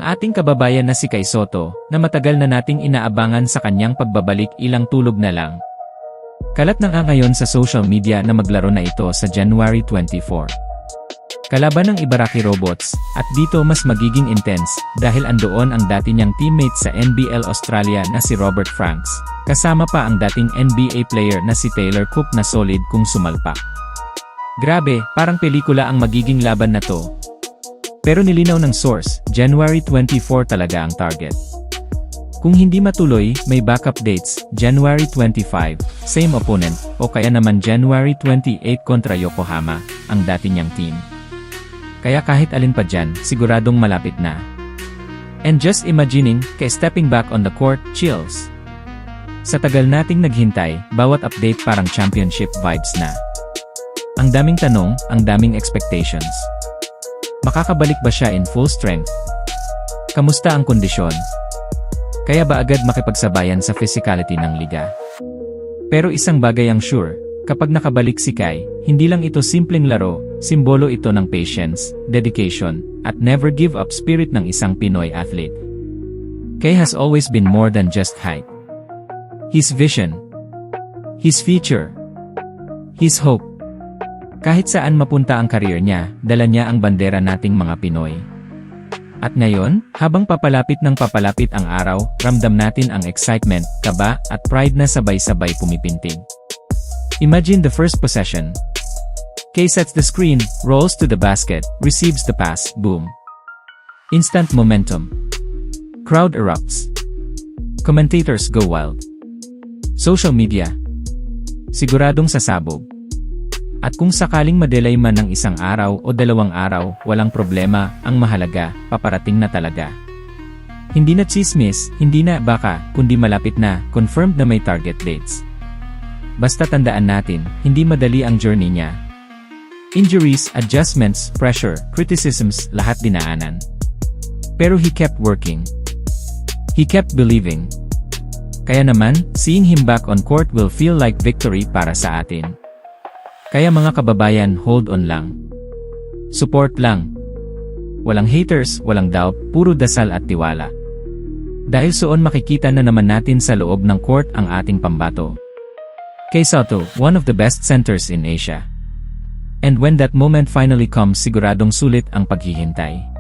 ating kababayan na si Kai Sotto, na matagal na nating inaabangan sa kanyang pagbabalik ilang tulog na lang. Kalat na nga ngayon sa social media na maglaro na ito sa January 24. Kalaban ng Ibaraki Robots, at dito mas magiging intense dahil andoon ang dati niyang teammate sa NBL Australia na si Robert Franks, kasama pa ang dating NBA player na si Taylor Cook na solid kung sumalpak. Grabe, parang pelikula ang magiging laban na to. Pero nilinaw ng source, January 24 talaga ang target. Kung hindi matuloy, may backup dates, January 25, same opponent, o kaya naman January 28 kontra Yokohama, ang dati niyang team. Kaya kahit alin pa dyan, siguradong malapit na. And just imagining, kay stepping back on the court, chills. Sa tagal nating naghintay, bawat update parang championship vibes na. Ang daming tanong, ang daming expectations. Makakabalik ba siya in full strength? Kamusta ang kondisyon? Kaya ba agad makipagsabayan sa physicality ng liga? Pero isang bagay ang sure, kapag nakabalik si Kai, hindi lang ito simpleng laro, simbolo ito ng patience, dedication, at never give up spirit ng isang Pinoy athlete. Kai has always been more than just height. His vision, his future, his hope. Kahit saan mapunta ang career niya, dala niya ang bandera nating mga Pinoy. At ngayon, habang papalapit ng papalapit ang araw, ramdam natin ang excitement, kaba, at pride na sabay-sabay pumipintig. Imagine the first possession. Kai sets the screen, rolls to the basket, receives the pass, boom. Instant momentum. Crowd erupts. Commentators go wild. Social media. Siguradong sasabog. At kung sakaling madelay man ng isang araw o dalawang araw, walang problema, ang mahalaga, paparating na talaga. Hindi na chismis, hindi na baka, kundi malapit na, confirmed na may target dates. Basta tandaan natin, hindi madali ang journey niya. Injuries, adjustments, pressure, criticisms, lahat dinaanan. Pero he kept working. He kept believing. Kaya naman, seeing him back on court will feel like victory para sa atin. Kaya mga kababayan, hold on lang. Support lang. Walang haters, walang doubt, puro dasal at tiwala. Dahil soon makikita na naman natin sa loob ng court ang ating pambato. Kai Sotto, one of the best centers in Asia. And when that moment finally comes, siguradong sulit ang paghihintay.